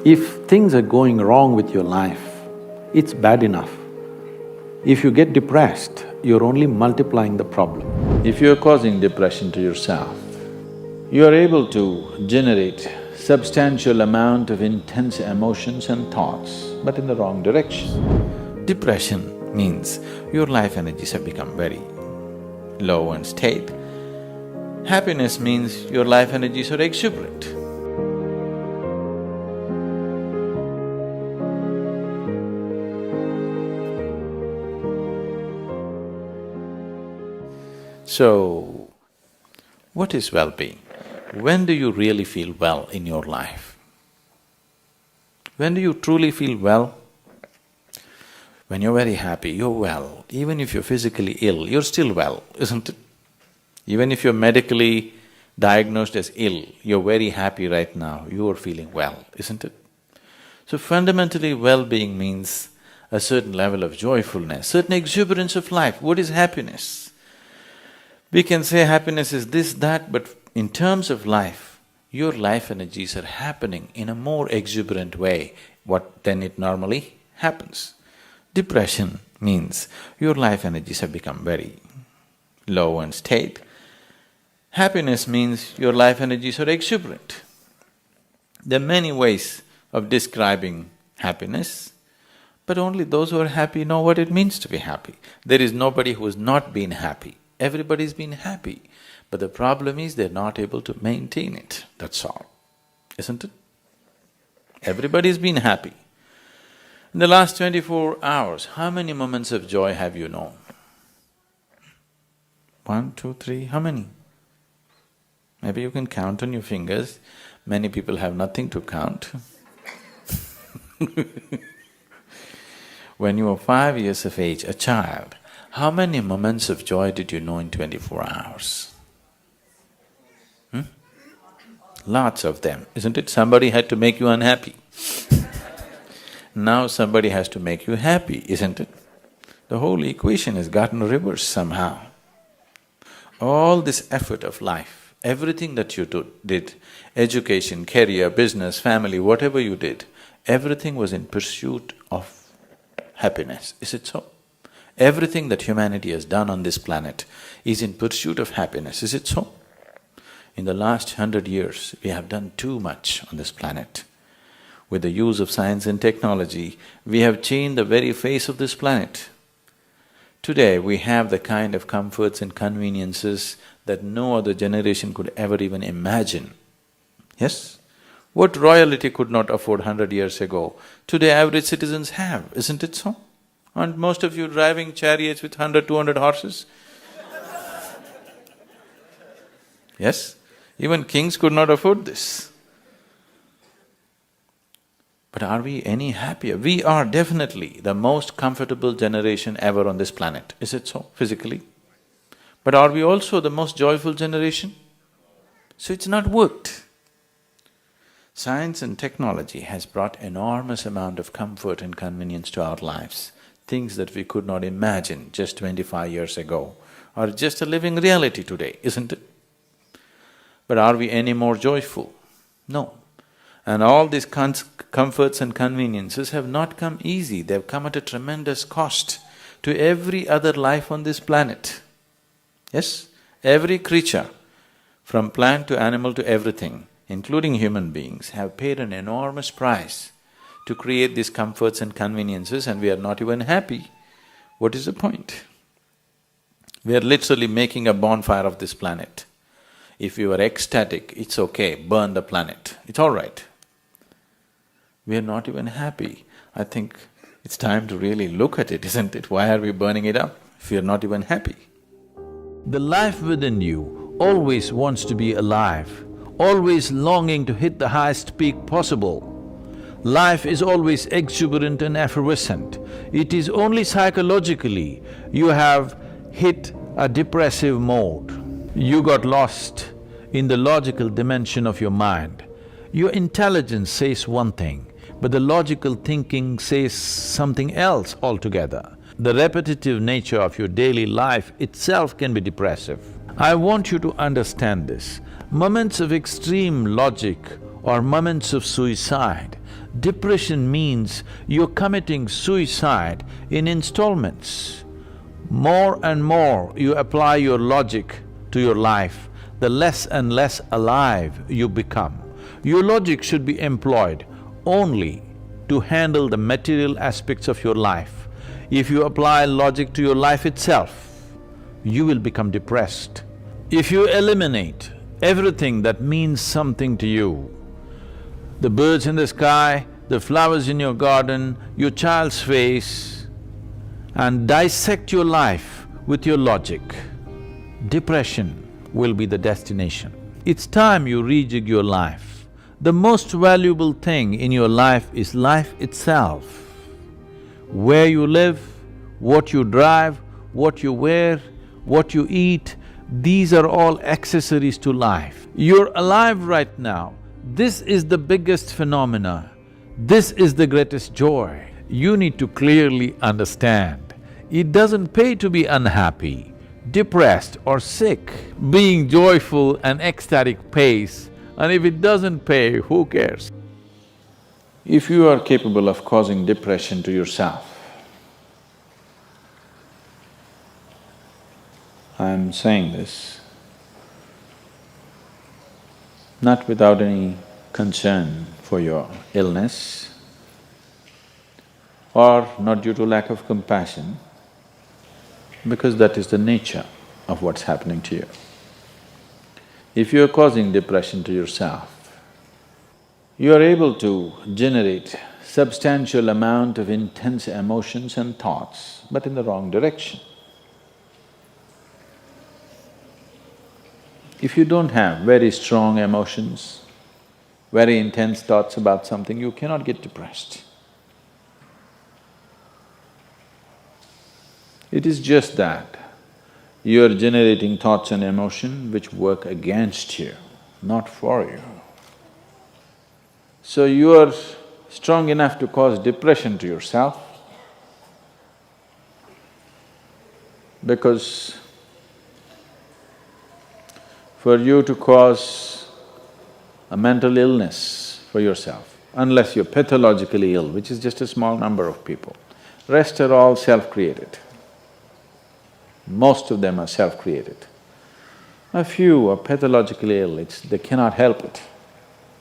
If things are going wrong with your life, it's bad enough. If you get depressed, you're only multiplying the problem. If you're causing depression to yourself, you are able to generate substantial amount of intense emotions and thoughts, but in the wrong direction. Depression means your life energies have become very low and state. Happiness means your life energies are exuberant. So, what is well-being? When do you really feel well in your life? When do you truly feel well? When you're very happy, you're well. Even if you're physically ill, you're still well, isn't it? Even if you're medically diagnosed as ill, you're very happy right now, you are feeling well, isn't it? So fundamentally, well-being means a certain level of joyfulness, certain exuberance of life. What is happiness? We can say happiness is this, that, but in terms of life, your life energies are happening in a more exuberant way than it normally happens. Depression means your life energies have become very low and state. Happiness means your life energies are exuberant. There are many ways of describing happiness, but only those who are happy know what it means to be happy. There is nobody who has not been happy. Everybody's been happy, but the problem is they're not able to maintain it, that's all, isn't it? Everybody's been happy. In the last 24 hours, how many moments of joy have you known? 1, 2, 3, how many? Maybe you can count on your fingers. Many people have nothing to count. When you were 5 years of age, a child, how many moments of joy did you know in 24 hours? Lots of them, isn't it? Somebody had to make you unhappy. Now somebody has to make you happy, isn't it? The whole equation has gotten reversed somehow. All this effort of life, everything that you did, education, career, business, family, whatever you did, everything was in pursuit of happiness, is it so? Everything that humanity has done on this planet is in pursuit of happiness, is it so? In the last 100 years, we have done too much on this planet. With the use of science and technology, we have changed the very face of this planet. Today, we have the kind of comforts and conveniences that no other generation could ever even imagine. Yes? What royalty could not afford 100 years ago, today average citizens have, isn't it so? Aren't most of you driving chariots with 100, 200 horses? Yes? Even kings could not afford this. But are we any happier? We are definitely the most comfortable generation ever on this planet, is it so, physically? But are we also the most joyful generation? So it's not worked. Science and technology has brought enormous amount of comfort and convenience to our lives. Things that we could not imagine just 25 years ago are just a living reality today, isn't it? But are we any more joyful? No. And all these comforts and conveniences have not come easy, they've come at a tremendous cost to every other life on this planet. Yes? Every creature, from plant to animal to everything, including human beings, have paid an enormous price to create these comforts and conveniences, and we are not even happy. What is the point? We are literally making a bonfire of this planet. If you are ecstatic, it's okay, burn the planet, it's all right. We are not even happy. I think it's time to really look at it, isn't it? Why are we burning it up if we are not even happy? The life within you always wants to be alive, always longing to hit the highest peak possible. Life is always exuberant and effervescent. It is only psychologically you have hit a depressive mode. You got lost in the logical dimension of your mind. Your intelligence says one thing, but the logical thinking says something else altogether. The repetitive nature of your daily life itself can be depressive. I want you to understand this. Moments of extreme logic or moments of suicide, Depression means you're committing suicide in installments. More and more you apply your logic to your life, the less and less alive you become. Your logic should be employed only to handle the material aspects of your life. If you apply logic to your life itself, you will become depressed. If you eliminate everything that means something to you, the birds in the sky, the flowers in your garden, your child's face, and dissect your life with your logic, depression will be the destination. It's time you rejig your life. The most valuable thing in your life is life itself. Where you live, what you drive, what you wear, what you eat, these are all accessories to life. You're alive right now. This is the biggest phenomena. This is the greatest joy. You need to clearly understand, it doesn't pay to be unhappy, depressed or sick. Being joyful and ecstatic pays, and if it doesn't pay, who cares? If you are capable of causing depression to yourself, I'm saying this not without any concern for your illness or not due to lack of compassion, because that is the nature of what's happening to you. If you are causing depression to yourself, you are able to generate substantial amount of intense emotions and thoughts, but in the wrong direction. If you don't have very strong emotions, very intense thoughts about something, you cannot get depressed. It is just that you are generating thoughts and emotion which work against you, not for you. So you are strong enough to cause depression to yourself because for you to cause a mental illness for yourself, unless you're pathologically ill, which is just a small number of people, rest are all self-created. Most of them are self-created. A few are pathologically ill, they cannot help it.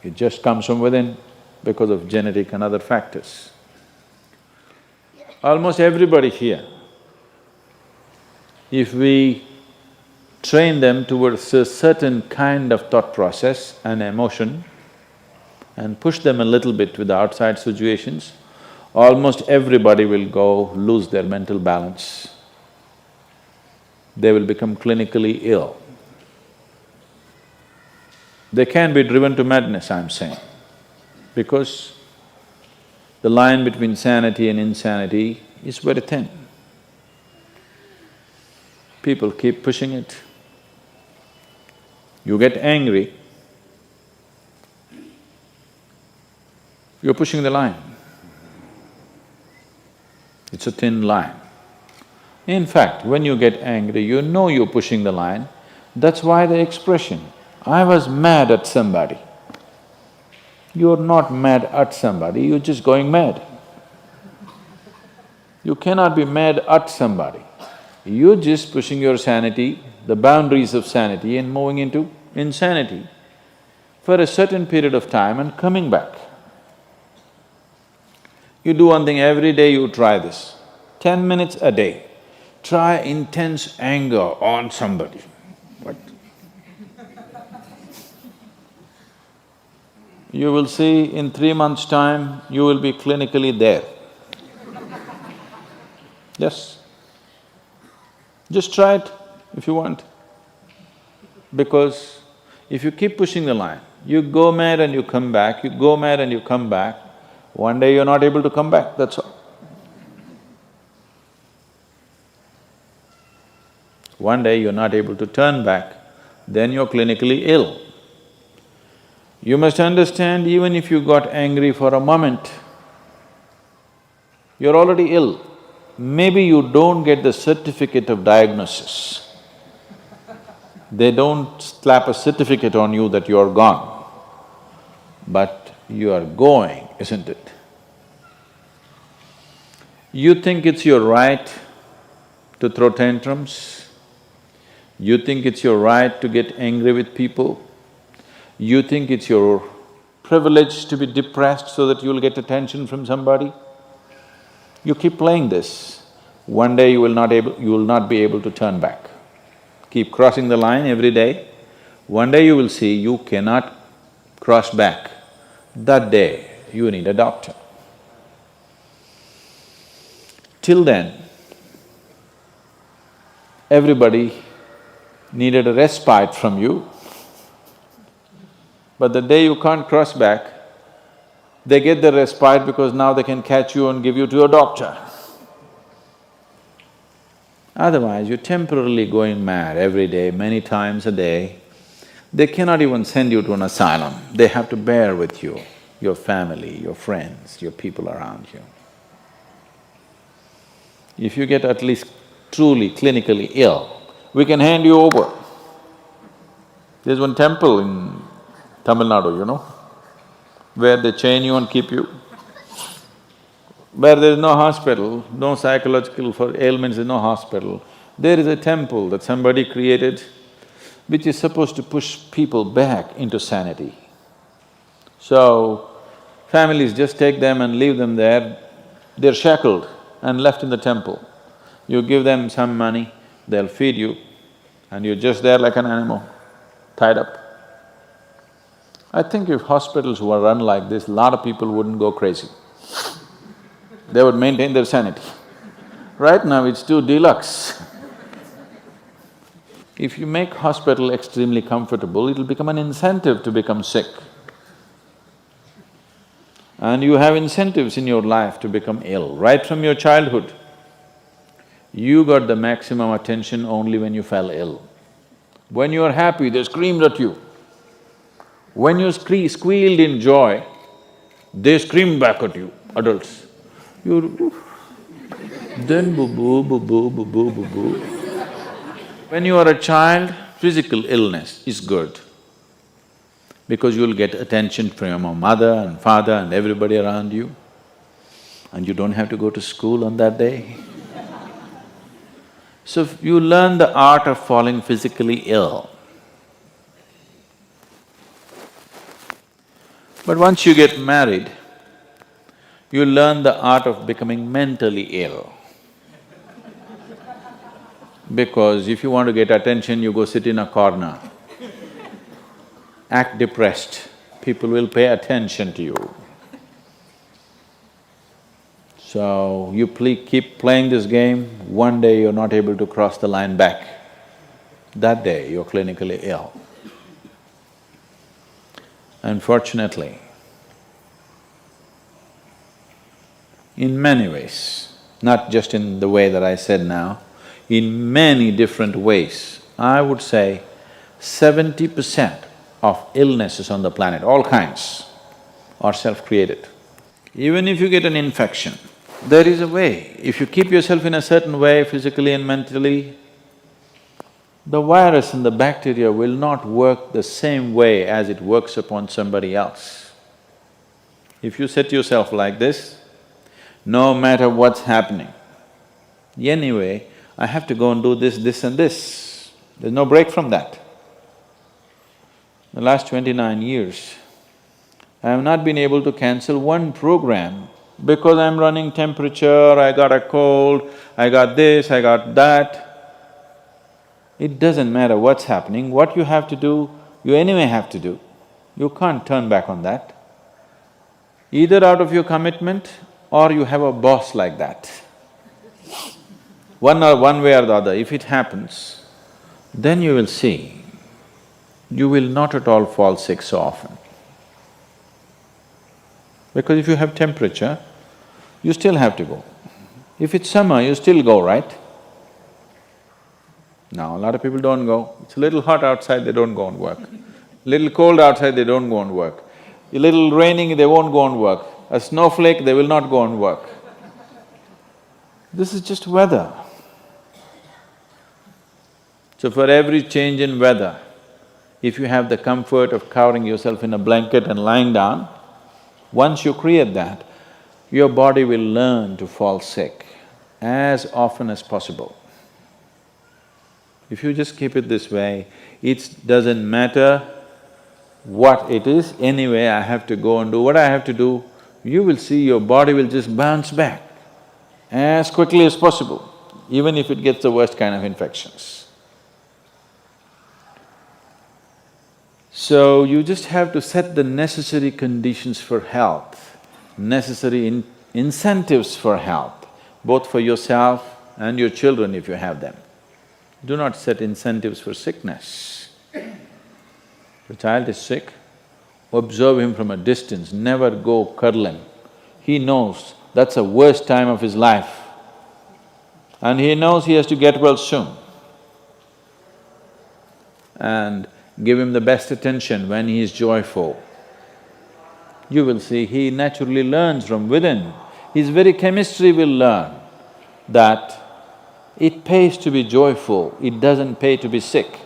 It just comes from within because of genetic and other factors. Almost everybody here, if we train them towards a certain kind of thought process and emotion and push them a little bit with the outside situations, almost everybody will go lose their mental balance. They will become clinically ill. They can be driven to madness, I'm saying, because the line between sanity and insanity is very thin. People keep pushing it. You get angry, you're pushing the line. It's a thin line. In fact, when you get angry, you know you're pushing the line. That's why the expression, I was mad at somebody. You're not mad at somebody, you're just going mad. You cannot be mad at somebody. You're just pushing your sanity, the boundaries of sanity, and moving into insanity for a certain period of time and coming back. You do one thing every day, you try this, 10 minutes a day. Try intense anger on somebody. What? You will see in 3 months' time, you will be clinically there. Yes. Just try it if you want. Because if you keep pushing the line, you go mad and you come back, you go mad and you come back, one day you're not able to come back, that's all. One day you're not able to turn back, then you're clinically ill. You must understand, even if you got angry for a moment, you're already ill. Maybe you don't get the certificate of diagnosis. They don't slap a certificate on you that you're gone, but you are going isn't it? You think it's your right to throw tantrums, you think it's your right to get angry with people, you think it's your privilege to be depressed so that you'll get attention from somebody. You keep playing this, one day you will not be able to turn back. Keep crossing the line every day, one day you will see you cannot cross back. That day, you need a doctor. Till then, everybody needed a respite from you, but the day you can't cross back, they get the respite because now they can catch you and give you to a doctor. Otherwise, you're temporarily going mad every day, many times a day. They cannot even send you to an asylum, they have to bear with you, your family, your friends, your people around you. If you get at least truly clinically ill, we can hand you over. There's one temple in Tamil Nadu, you know, where they chain you and keep you. Where there is no hospital, no psychological for ailments, there's no hospital. There is a temple that somebody created which is supposed to push people back into sanity. So, families just take them and leave them there, they're shackled and left in the temple. You give them some money, they'll feed you, and you're just there like an animal, tied up. I think if hospitals were run like this, a lot of people wouldn't go crazy. They would maintain their sanity. Right now it's too deluxe. If you make hospital extremely comfortable, it'll become an incentive to become sick. And you have incentives in your life to become ill, right from your childhood. You got the maximum attention only when you fell ill. When you are happy, they screamed at you. When you squealed in joy, they screamed back at you, adults. You… then boo-boo, boo-boo, boo-boo, boo-boo. When you are a child, physical illness is good because you'll get attention from your mother and father and everybody around you, and you don't have to go to school on that day. So you learn the art of falling physically ill. But once you get married, you learn the art of becoming mentally ill. Because if you want to get attention, you go sit in a corner, act depressed, people will pay attention to you. So, you keep playing this game, one day you're not able to cross the line back. That day, you're clinically ill. Unfortunately, in many ways, not just in the way that I said now, in many different ways, I would say 70% of illnesses on the planet, all kinds, are self-created. Even if you get an infection, there is a way. If you keep yourself in a certain way, physically and mentally, the virus and the bacteria will not work the same way as it works upon somebody else. If you set yourself like this, no matter what's happening, anyway, I have to go and do this, this and this. There's no break from that. The last 29 years, I have not been able to cancel one program because I'm running temperature, I got a cold, I got this, I got that. It doesn't matter what's happening, what you have to do, you anyway have to do. You can't turn back on that. Either out of your commitment or you have a boss like that. One way or the other, if it happens, then you will see, you will not at all fall sick so often. Because if you have temperature, you still have to go. If it's summer, you still go, right? Now, a lot of people don't go. It's a little hot outside, they don't go and work. Little cold outside, they don't go and work. A little raining, they won't go and work. A snowflake, they will not go and work. This is just weather. So for every change in weather, if you have the comfort of covering yourself in a blanket and lying down, Once you create that, your body will learn to fall sick as often as possible. If you just keep it this way, it doesn't matter what it is, anyway I have to go and do what I have to do, you will see your body will just bounce back as quickly as possible, even if it gets the worst kind of infections. So you just have to set the necessary conditions for health, necessary incentives for health, both for yourself and your children if you have them. Do not set incentives for sickness. If a child is sick, observe him from a distance, never go cuddling. He knows that's the worst time of his life and he knows he has to get well soon. And give him the best attention when he is joyful. You will see he naturally learns from within. His very chemistry will learn that it pays to be joyful, it doesn't pay to be sick.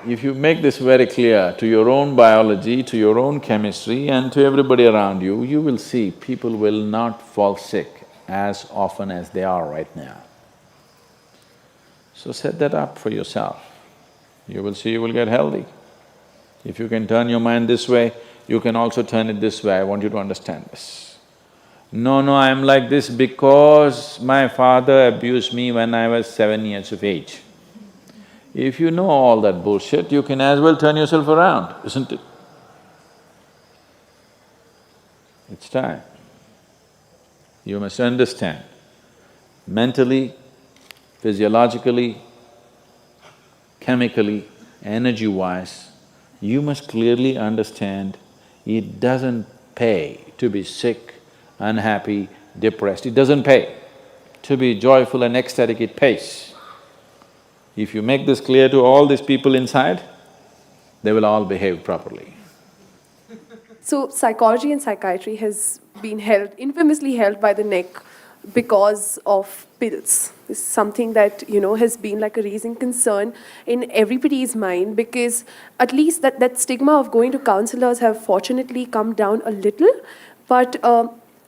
If you make this very clear to your own biology, to your own chemistry and to everybody around you, you will see people will not fall sick as often as they are right now. So set that up for yourself. You will see you will get healthy. If you can turn your mind this way, you can also turn it this way. I want you to understand this. No, I'm like this because my father abused me when I was 7 years of age. If you know all that bullshit, you can as well turn yourself around, isn't it? It's time. You must understand, mentally, physiologically, chemically, energy-wise, you must clearly understand it doesn't pay to be sick, unhappy, depressed, it doesn't pay. To be joyful and ecstatic, it pays. If you make this clear to all these people inside, they will all behave properly. So psychology and psychiatry has been infamously held by the neck because of pills. This is something that, has been like a raising concern in everybody's mind, because at least that stigma of going to counselors have fortunately come down a little, but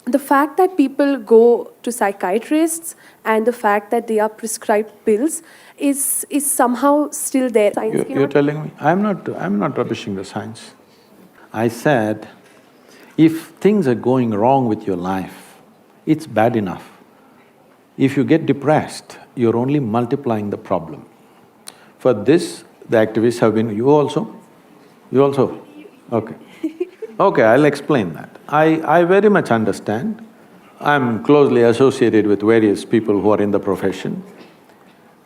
the fact that people go to psychiatrists and the fact that they are prescribed pills is somehow still there. You're telling me, I'm not rubbishing the science. I said, if things are going wrong with your life, it's bad enough. If you get depressed, you're only multiplying the problem. For this, the activists have been… You also? You also? Okay. Okay, I'll explain that. I very much understand. I'm closely associated with various people who are in the profession,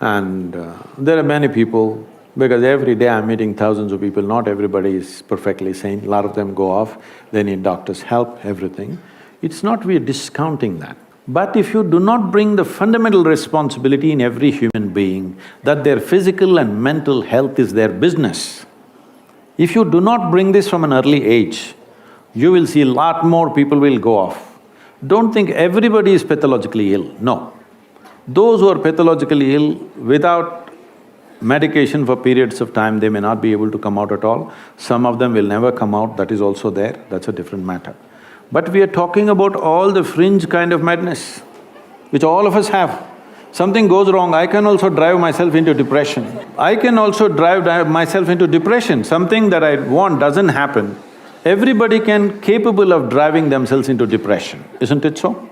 and there are many people, because every day I'm meeting thousands of people, not everybody is perfectly sane, a lot of them go off, they need doctors' help, everything. It's not we're discounting that. But if you do not bring the fundamental responsibility in every human being that their physical and mental health is their business, if you do not bring this from an early age, you will see a lot more people will go off. Don't think everybody is pathologically ill, no. Those who are pathologically ill, without medication for periods of time, they may not be able to come out at all. Some of them will never come out, that is also there, that's a different matter. But we are talking about all the fringe kind of madness, which all of us have. Something goes wrong, I can also drive myself into depression. I can also drive myself into depression. Something that I want doesn't happen. Everybody capable of driving themselves into depression, isn't it so?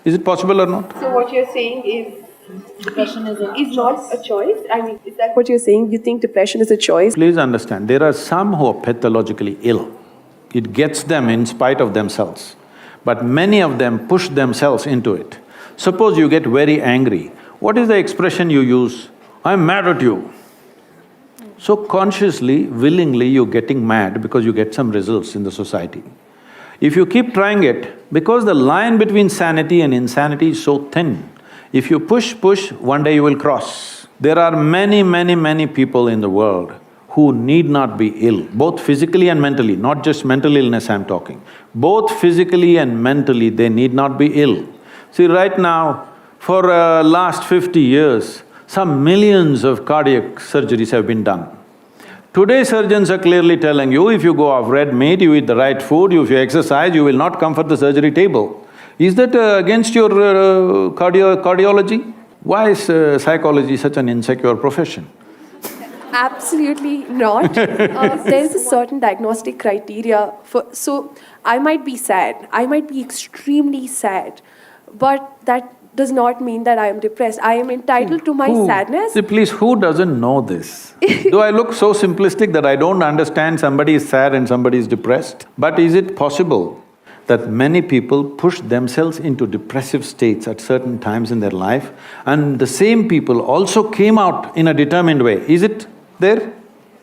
Is it possible or not? So what you're saying is depression is not a choice? I mean, is that what you're saying? You think depression is a choice? Please understand, there are some who are pathologically ill. It gets them in spite of themselves, but many of them push themselves into it. Suppose you get very angry, what is the expression you use? I'm mad at you. So consciously, willingly you're getting mad because you get some results in the society. If you keep trying it, because the line between sanity and insanity is so thin, if you push, one day you will cross. There are many people in the world who need not be ill, both physically and mentally, not just mental illness I'm talking. Both physically and mentally, they need not be ill. See, right now, for last 50 years, some millions of cardiac surgeries have been done. Today surgeons are clearly telling you, if you go off red meat, you eat the right food, if you exercise, you will not come for the surgery table. Is that against your cardiology? Why is psychology such an insecure profession? Absolutely not. There's a certain diagnostic criteria for… So, I might be sad, I might be extremely sad, but that does not mean that I am depressed. I am entitled to my sadness. See, please, who doesn't know this? Do I look so simplistic that I don't understand somebody is sad and somebody is depressed? But is it possible that many people push themselves into depressive states at certain times in their life, and the same people also came out in a determined way? Is it there?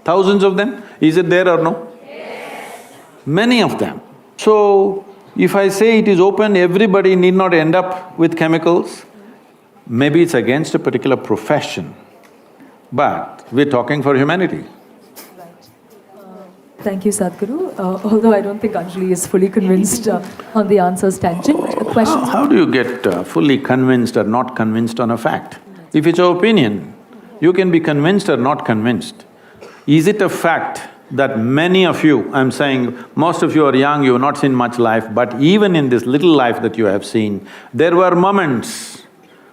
Thousands of them? Is it there or no? Yes. Many of them. So, if I say it is open, everybody need not end up with chemicals. Maybe it's against a particular profession, but we're talking for humanity. Thank you, Sadhguru. Although I don't think Anjali is fully convinced on the answer's tangent. Questions? How do you get fully convinced or not convinced on a fact? If it's your opinion, you can be convinced or not convinced. Is it a fact that many of you, I'm saying most of you are young, you have not seen much life, but even in this little life that you have seen, there were moments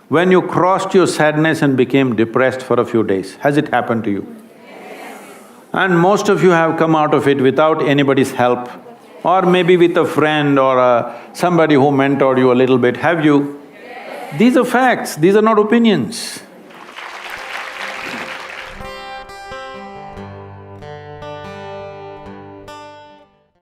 when you crossed your sadness and became depressed for a few days. Has it happened to you? And most of you have come out of it without anybody's help, or maybe with a friend or somebody who mentored you a little bit, have you? These are facts, these are not opinions.